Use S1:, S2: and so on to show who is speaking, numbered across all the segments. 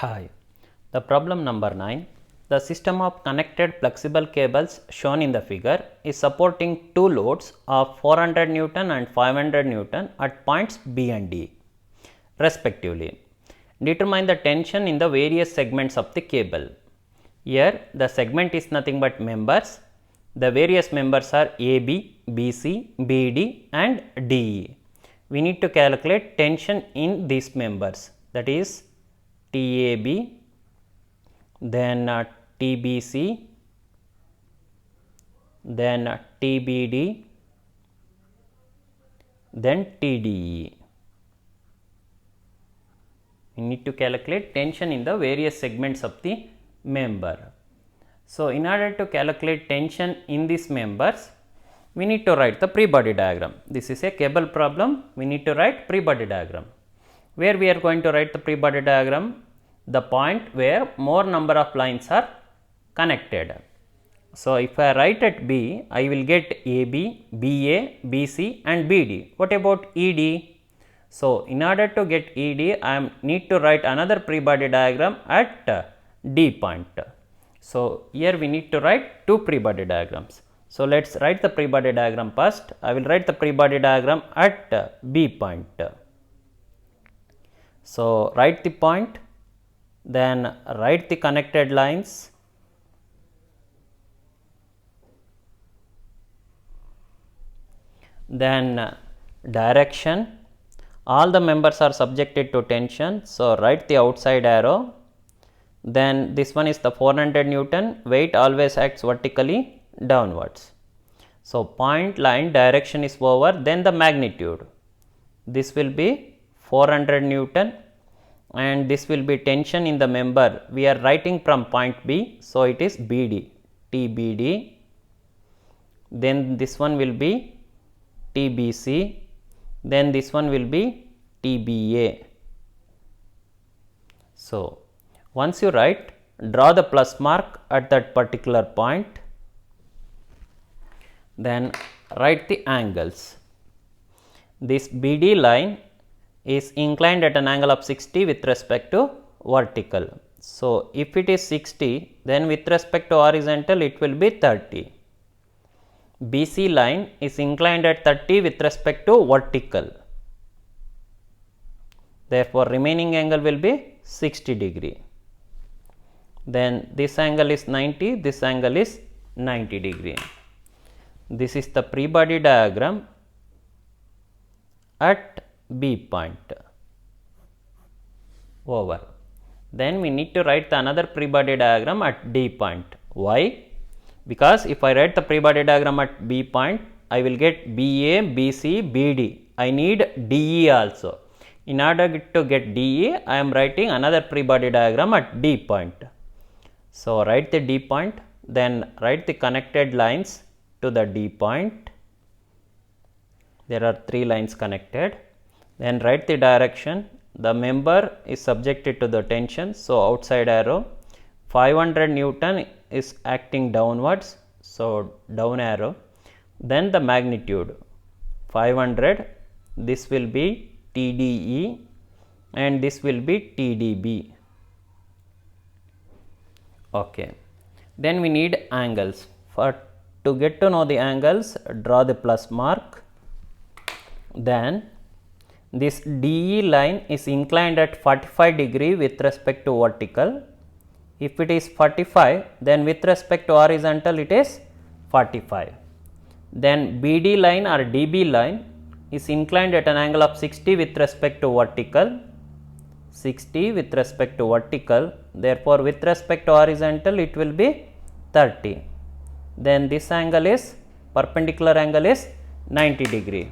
S1: Hi. The problem number 9. The system of connected flexible cables shown in the figure is supporting two loads of 400 Newton and 500 Newton at points B and D respectively. Determine the tension in the various segments of the cable. Here the segment is nothing but members. The various members are AB, BC, BD and DE. We need to calculate tension in these members, that is TAB, then TBC, then TBD, then TDE. We need to calculate tension in the various segments of the member. So, in order to calculate tension in these members, we need to write the free body diagram. This is a cable problem. We need to write free body diagram. Where we are going to write the free body diagram? The point where more number of lines are connected. So, if I write at B, I will get AB, BA, BC and BD. What about ED? So, in order to get ED, I need to write another free body diagram at D point. So, here we need to write two free body diagrams. So, let us write the free body diagram first. I will write the free body diagram at B point. So, write the point, then write the connected lines, then direction. All the members are subjected to tension. So, write the outside arrow. Then this one is the 400 Newton, weight always acts vertically downwards. So, point line direction is over, then the magnitude. This will be 400 Newton and this will be tension in the member. We are writing from point B. So, it is BD, TBD. Then this one will be TBC. Then this one will be TBA. So, once you write, draw the plus mark at that particular point, then write the angles. This BD line is inclined at an angle of 60 with respect to vertical. So, if it is 60, then with respect to horizontal it will be 30. BC line is inclined at 30 with respect to vertical. Therefore, remaining angle will be 60 degree. Then this angle is 90, this angle is 90 degree. This is the free body diagram at B point. Over. Then we need to write the another free body diagram at D point. Why? Because if I write the free body diagram at B point, I will get BA, BC, BD. I need DE also. In order to get DE, I am writing another free body diagram at D point. So, write the D point, then write the connected lines to the D point. There are 3 lines connected. Then write the direction. The member is subjected to the tension. So, outside arrow. 500 Newton is acting downwards. So, down arrow. Then the magnitude 500. This will be TDE and this will be TDB. Okay. Then we need angles. To get to know the angles, draw the plus mark. Then this DE line is inclined at 45 degree with respect to vertical. If it is 45, then with respect to horizontal it is 45. Then BD line or DB line is inclined at an angle of 60 with respect to vertical. 60 with respect to vertical. Therefore, with respect to horizontal it will be 30. Then this angle is perpendicular angle is 90 degree.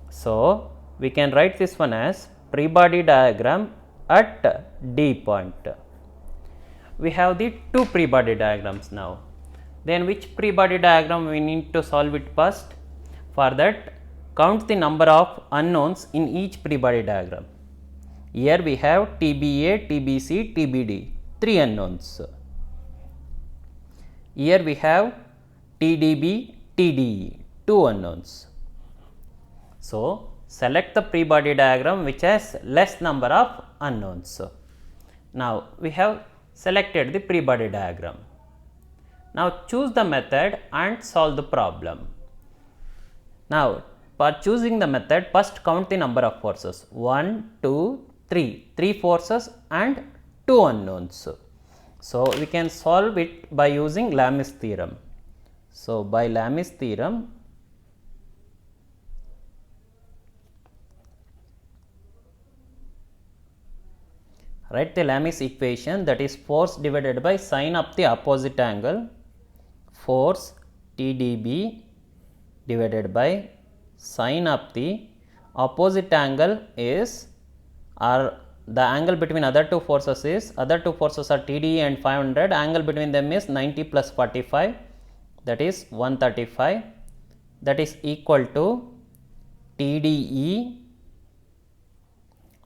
S1: So, we can write this one as free body diagram at D point. We have the two free body diagrams now. Then which free body diagram we need to solve it first? For that, count the number of unknowns in each free body diagram. Here we have TBA, TBC, TBD, 3 unknowns. Here we have TDB, TDE, 2 unknowns. So, select the free body diagram which has less number of unknowns. Now we have selected the free body diagram. Now choose the method and solve the problem. Now for choosing the method, first count the number of forces: 1, 2, 3, 3 forces and 2 unknowns. So we can solve it by using Lami's theorem. So by Lami's theorem, write the Lami's equation, that is force divided by sine of the opposite angle, force TdB divided by sine of the opposite angle is, or the angle between other two forces is, other two forces are TDE and 500, angle between them is 90 plus 45, that is 135, that is equal to TDE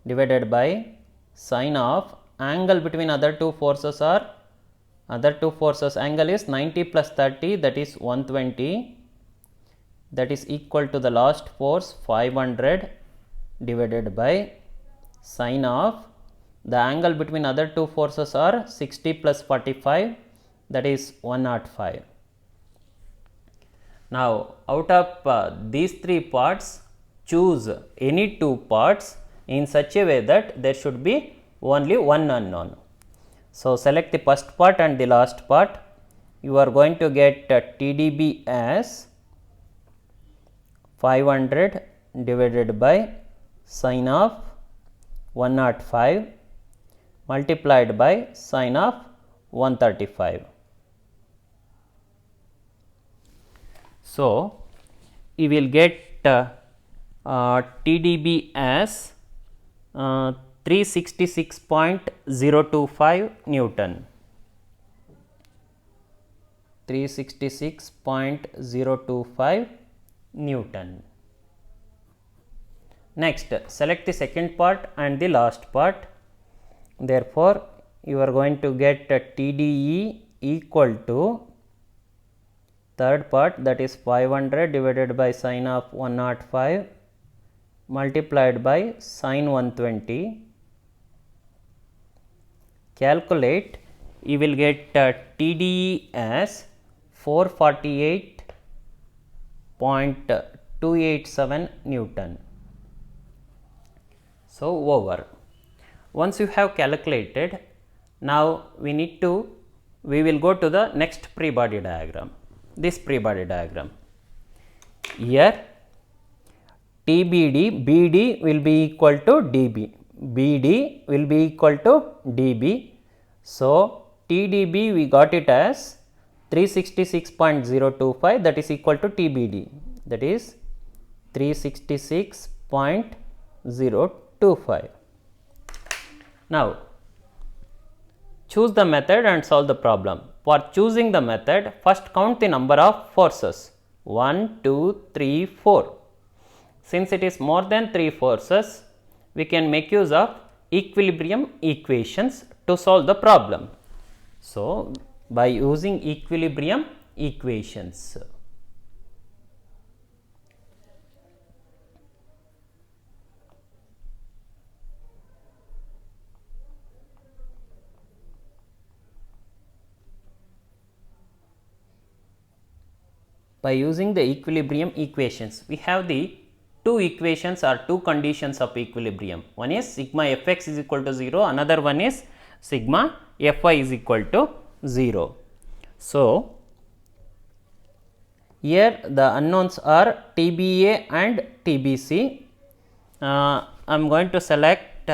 S1: divided by sine of angle between other two forces are, other two forces angle is 90 plus 30, that is 120, that is equal to the last force 500 divided by sine of the angle between other two forces are 60 plus 45, that is 105. Now out of these three parts, choose any two parts in such a way that there should be only one unknown. So select the first part and the last part. You are going to get TdB as 500 divided by sine of 105 multiplied by sine of 135. So you will get TdB as 366.025 Newton. 366.025 Newton. Next, select the second part and the last part. Therefore, you are going to get TDE equal to third part, that is 500 divided by sine of 105 multiplied by sine 120. Calculate, you will get TDE as 448.287 Newton. So over. Once you have calculated, now we will go to the next free body diagram. This free body diagram. Here TBD, BD will be equal to DB, BD will be equal to DB. So TDB we got it as 366.025, that is equal to TBD, that is 366.025. Now choose the method and solve the problem. For choosing the method, first count the number of forces: 1, 2, 3, 4. Since it is more than 3 forces, we can make use of equilibrium equations to solve the problem. So by using equilibrium equations, we have the two equations or two conditions of equilibrium. One is sigma fx is equal to 0, another one is sigma fy is equal to 0. So here the unknowns are TBA and TBC. I am going to select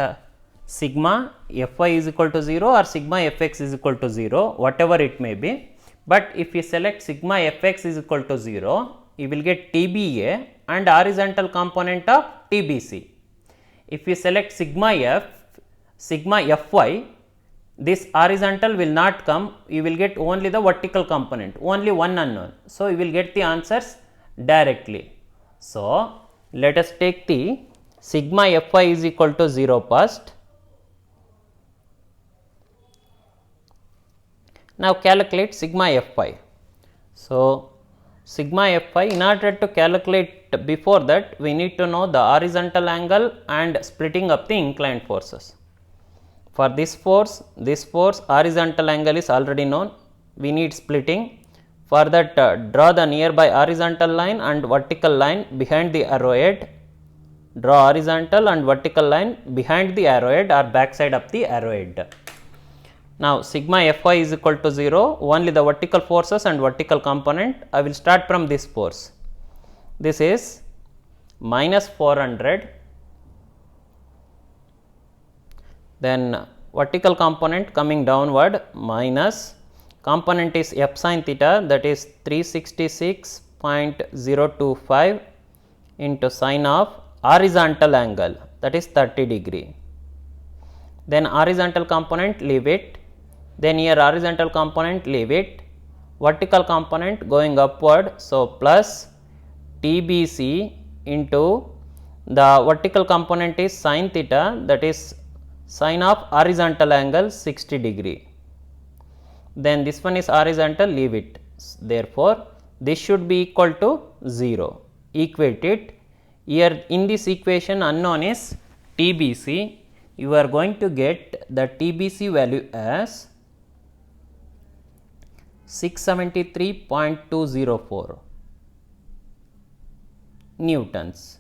S1: sigma fy is equal to 0 or sigma fx is equal to 0, whatever it may be. But if you select sigma fx is equal to 0, you will get TBA and horizontal component of TBC. If you select sigma fy, this horizontal will not come, you will get only the vertical component, only one unknown. So you will get the answers directly. So let us take the sigma fy is equal to 0 first. Now calculate sigma fy. So sigma fy, in order to calculate before that, we need to know the horizontal angle and splitting up the inclined forces. For this force horizontal angle is already known, we need splitting. For that draw the nearby horizontal line and vertical line behind the arrowhead. Draw horizontal and vertical line behind the arrowhead or backside of the arrowhead. Now sigma Fy is equal to 0, only the vertical forces and vertical component. I will start from this force. This is minus 400, then vertical component coming downward minus, component is f sin theta, that is 366.025 into sine of horizontal angle, that is 30 degree. Then horizontal component leave it, then here horizontal component leave it, vertical component going upward, so plus TBC into the vertical component is sin theta, that is sine of horizontal angle 60 degree. Then this one is horizontal, leave it. Therefore, this should be equal to 0. Equate it. Here in this equation unknown is TBC. You are going to get the TBC value as 673.204 newtons.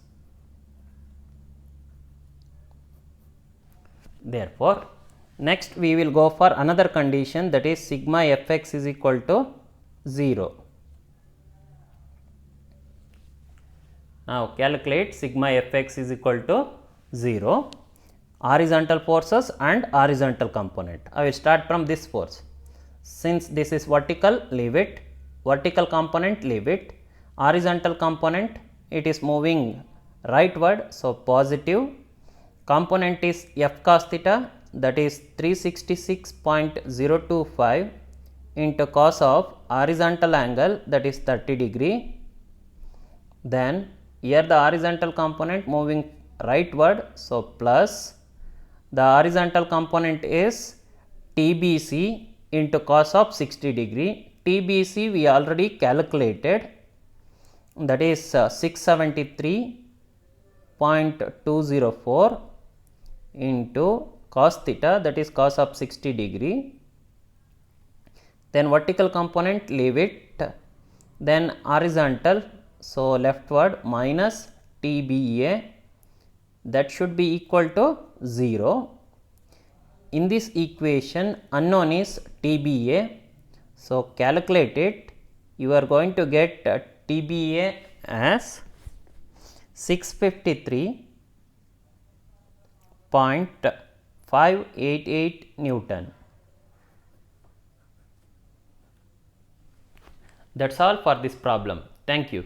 S1: Therefore, next we will go for another condition, that is sigma Fx is equal to 0. Now calculate sigma Fx is equal to 0, horizontal forces and horizontal component. I will start from this force. Since this is vertical, leave it, vertical component leave it, horizontal component it is moving rightward, so positive, component is f cos theta, that is 366.025 into cos of horizontal angle, that is 30 degree. Then here the horizontal component moving rightward, so plus the horizontal component is TBC into cos of 60 degree. TBC we already calculated, that is 673.204 into cos theta, that is cos of 60 degree. Then vertical component leave it, then horizontal, so leftward minus TBA, that should be equal to 0. In this equation unknown is TBA, so calculate it. You are going to get TBA as 653.588 Newton. That is all for this problem. Thank you.